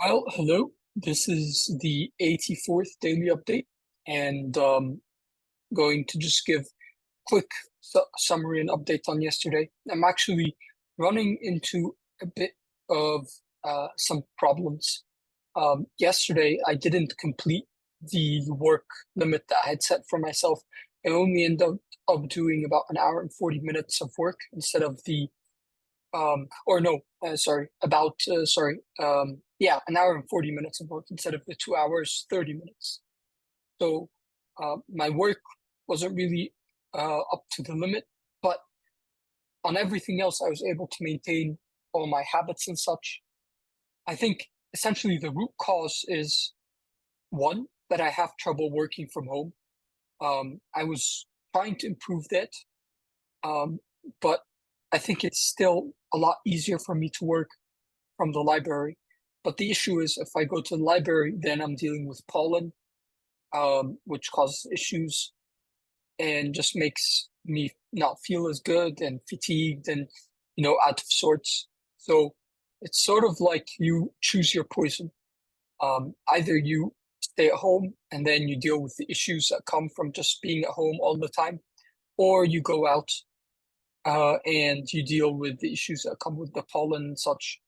Well, hello. This is the 84th daily update, and going to just give quick summary and update on yesterday. I'm actually running into a bit of some problems. Yesterday, I didn't complete the work limit that I had set for myself. I only ended up doing about an hour and 40 minutes of work instead of the or no, sorry, about sorry, yeah, an hour and 40 minutes of work instead of the 2 hours 30 minutes. So my work wasn't really up to the limit, but on everything else, I was able to maintain all my habits and such. I think essentially the root cause is one, that I have trouble working from home. I was trying to improve that, um, but I think it's still a lot easier for me to work from the library. But the issue is if I go to the library, then I'm dealing with pollen, which causes issues and just makes me not feel as good and fatigued and, out of sorts. So it's sort of like you choose your poison. Either you stay at home and then you deal with the issues that come from just being at home all the time, or you go out and you deal with the issues that come with the pollen and such.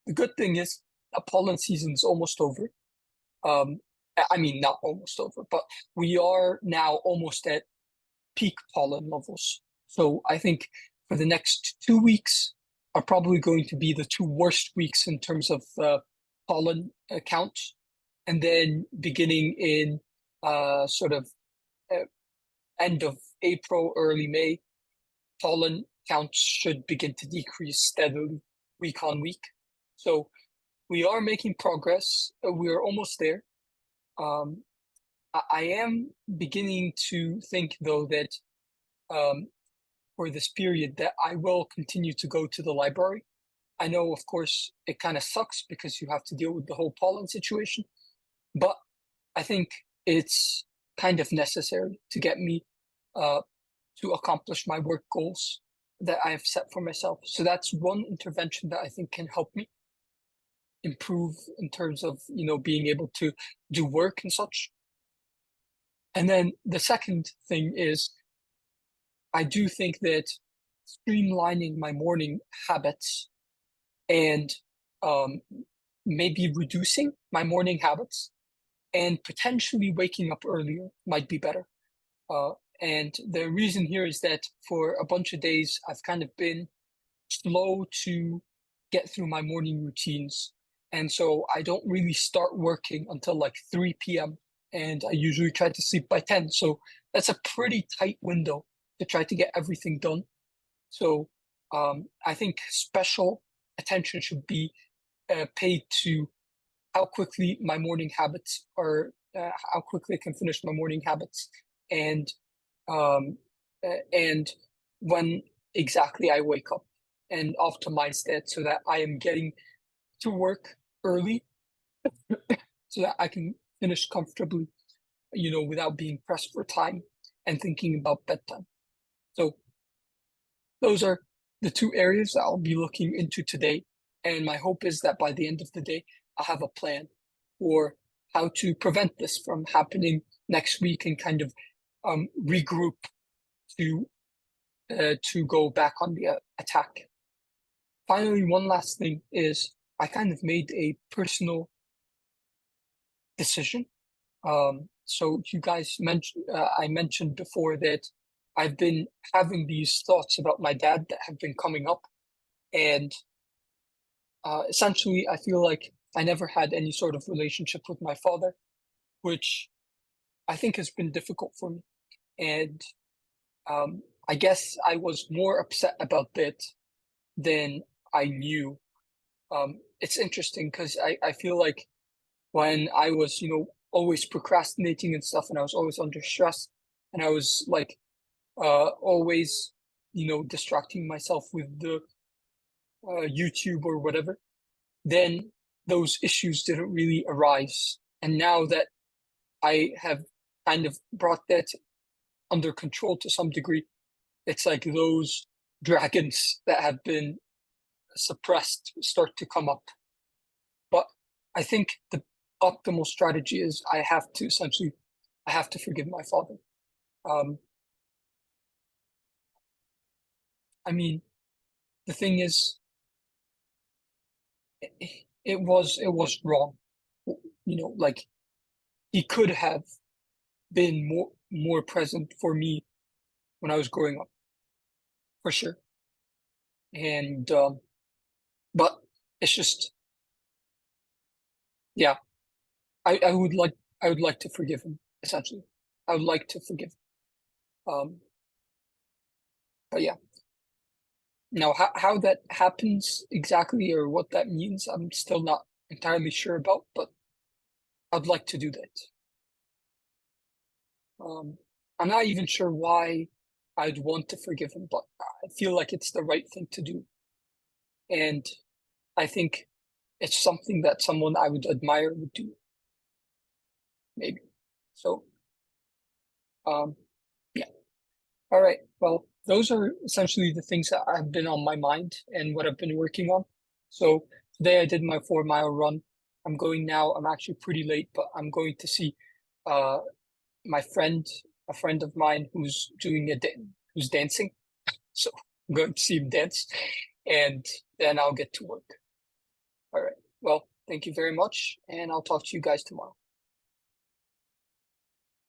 The good thing is the pollen season is almost over. Um, I mean, not almost over, but we are now almost at peak pollen levels. So I think for the next 2 weeks are probably going to be the two worst weeks in terms of pollen count. And then beginning in sort of uh, end of April, early May, pollen counts should begin to decrease steadily week on week. So we are making progress. We are almost there. Um, I am beginning to think, though, that um, for this period, that I will continue to go to the library. I know, of course, it kind of sucks because you have to deal with the whole pollen situation, but I think it's kind of necessary to get me uh, to accomplish my work goals that I have set for myself. So that's one intervention that I think can help me improve in terms of being able to do work and such. And then the second thing is I do think that streamlining my morning habits and um, maybe reducing my morning habits and potentially waking up earlier might be better. Uh, and the reason here is that for a bunch of days, I've kind of been slow to get through my morning routines. And so I don't really start working until like 3 p.m. And I usually try to sleep by 10. So that's a pretty tight window to try to get everything done. So I think special attention should be paid to how quickly my morning habits are, how quickly I can finish my morning habits, and um, and when exactly I wake up, and optimize that so that I am getting to work early, so that I can finish comfortably, without being pressed for time and thinking about bedtime. So those are the two areas that I'll be looking into today. And my hope is that by the end of the day, I'll have a plan for how to prevent this from happening next week and kind of regroup to go back on the attack. Finally, one last thing is I kind of made a personal decision. So you guys mentioned, I mentioned before that I've been having these thoughts about my dad that have been coming up, and essentially, I feel like I never had any sort of relationship with my father, which I think has been difficult for me. And I guess I was more upset about that than I knew. It's interesting because I feel like when I was, always procrastinating and stuff, and I was always under stress, and I was like always, distracting myself with the YouTube or whatever, then those issues didn't really arise. And now that I have kind of brought that under control to some degree, it's like those dragons that have been suppressed start to come up. I think the optimal strategy is I have to forgive my father. Um, I mean, the thing is, it was wrong. Like he could have been more present for me when I was growing up, for sure. And but it's just, yeah, I would like to forgive him, essentially. I would like to forgive him. But yeah, now how that happens exactly or what that means, I'm still not entirely sure about, but I'd like to do that. Um, I'm not even sure why I'd want to forgive him, but I feel like it's the right thing to do. And I think it's something that someone I would admire would do, maybe. So, um, yeah. All right. Well, those are essentially the things that have been on my mind and what I've been working on. So today I did my 4 mile run. I'm going now. I'm actually pretty late, but I'm going to see uh my friend, a friend of mine who's dancing. So I'm going to see him dance, and then I'll get to work. All right. Well, thank you very much, and I'll talk to you guys tomorrow.